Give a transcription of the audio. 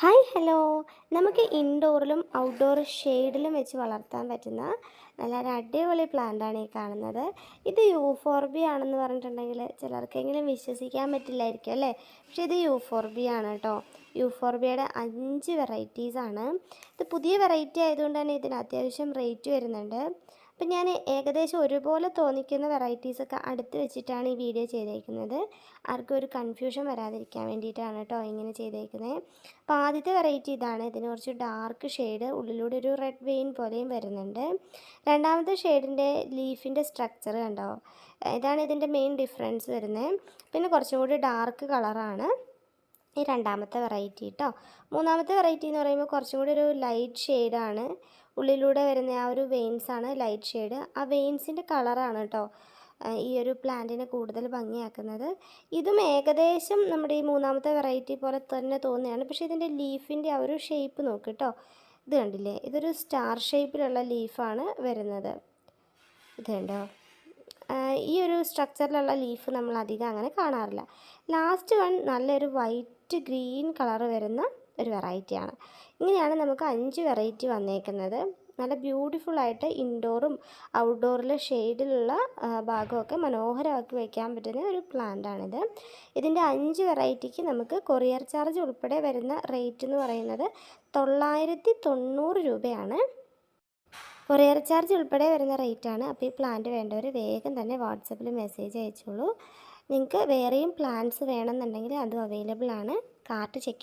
Hi hello. നമുക്ക് ഇൻഡോറിലും outdoor ഷെയ്ഡിലും വെച്ച് വളർത്താൻ പറ്റുന്ന നല്ലൊരു അടിപൊളി പ്ലാന്റാണ് ഈ കാണുന്നത്. ഇത് യൂഫോർബിയ ആണെന്ന് പറഞ്ഞിട്ടുണ്ടെങ്കിൽ ചിലർക്കെങ്കിലും വിശ്വസിക്കാൻ പറ്റില്ലായിരിക്കും അല്ലേ. പക്ഷേ ഇത് യൂഫോർബിയ ആണ് കേട്ടോ. യൂഫോർബിയയുടെ 5 വെറൈറ്റീസാണ്. ഇത് പുതിയ വെറൈറ്റി ആയതുകൊണ്ട് തന്നെ ഇതിന് അത്യാവശ്യം റേറ്റ് വരുന്നുണ്ട്. അപ്പം ഞാൻ ഏകദേശം ഒരുപോലെ തോന്നിക്കുന്ന വെറൈറ്റീസൊക്കെ അടുത്ത് വെച്ചിട്ടാണ് ഈ വീഡിയോ ചെയ്തേക്കുന്നത്. ആർക്കും ഒരു കൺഫ്യൂഷൻ വരാതിരിക്കാൻ വേണ്ടിയിട്ടാണ് കേട്ടോ ഇങ്ങനെ ചെയ്തേക്കുന്നത്. അപ്പോൾ ആദ്യത്തെ വെറൈറ്റി ഇതാണ്. ഇതിന് കുറച്ച് ഡാർക്ക് ഷെയ്ഡ്, ഉള്ളിലൂടെ ഒരു റെഡ് വെയിൻ പോലെയും വരുന്നുണ്ട്. രണ്ടാമത്തെ ഷെയ്ഡിൻ്റെ ലീഫിൻ്റെ സ്ട്രക്ചർ കണ്ടോ, ഇതാണ് ഇതിൻ്റെ മെയിൻ ഡിഫറൻസ് വരുന്നത്. പിന്നെ കുറച്ചും കൂടി ഡാർക്ക് കളറാണ് ഈ രണ്ടാമത്തെ വെറൈറ്റി കേട്ടോ. മൂന്നാമത്തെ വെറൈറ്റി എന്ന് പറയുമ്പോൾ കുറച്ചും കൂടി ഒരു ലൈറ്റ് ഷെയ്ഡാണ്. ഉള്ളിലൂടെ വരുന്ന ആ ഒരു വെയിൻസാണ് ലൈറ്റ് ഷെയ്ഡ്. ആ വെയിൻസിൻ്റെ കളറാണ് കേട്ടോ ഈ ഒരു പ്ലാന്റിനെ കൂടുതൽ ഭംഗിയാക്കുന്നത്. ഇതും ഏകദേശം നമ്മുടെ ഈ മൂന്നാമത്തെ വെറൈറ്റി പോലെ തന്നെ തോന്നുകയാണ്. പക്ഷേ ഇതിൻ്റെ ലീഫിൻ്റെ ആ ഒരു ഷേപ്പ് നോക്ക് കേട്ടോ. ഇത് കണ്ടില്ലേ, ഇതൊരു സ്റ്റാർ ഷേപ്പിലുള്ള ലീഫാണ് വരുന്നത്. ഇത് കണ്ടോ, ഈ ഒരു സ്ട്രക്ചറിലുള്ള ലീഫ് നമ്മൾ അധികം അങ്ങനെ കാണാറില്ല. ലാസ്റ്റ് വൺ നല്ലൊരു വൈറ്റ് ഗ്രീൻ കളർ വരുന്ന ഒരു വെറൈറ്റിയാണ്. ഇങ്ങനെയാണ് നമുക്ക് 5 വെറൈറ്റി വന്നേക്കുന്നത്. നല്ല ബ്യൂട്ടിഫുള്ളായിട്ട് ഇൻഡോറും ഔട്ട്ഡോറിലെ ഷെയ്ഡിലുള്ള ഭാഗമൊക്കെ മനോഹരമാക്കി വയ്ക്കാൻ പറ്റുന്ന ഒരു പ്ലാന്റാണിത്. ഇതിൻ്റെ 5 വെറൈറ്റിക്ക് നമുക്ക് കൊറിയർ ചാർജ് ഉൾപ്പെടെ വരുന്ന റേറ്റ് എന്ന് പറയുന്നത് 990 രൂപയാണ്. കൊറിയർ ചാർജ് ഉൾപ്പെടെ വരുന്ന റേറ്റാണ്. അപ്പോൾ ഈ പ്ലാന്റ് വേണ്ടവർ വേഗം തന്നെ വാട്സപ്പിൽ മെസ്സേജ് അയച്ചോളൂ. നിങ്ങൾക്ക് വേറെയും പ്ലാന്റ്സ് വേണമെന്നുണ്ടെങ്കിൽ അതും അവൈലബിൾ ആണ്. Cart check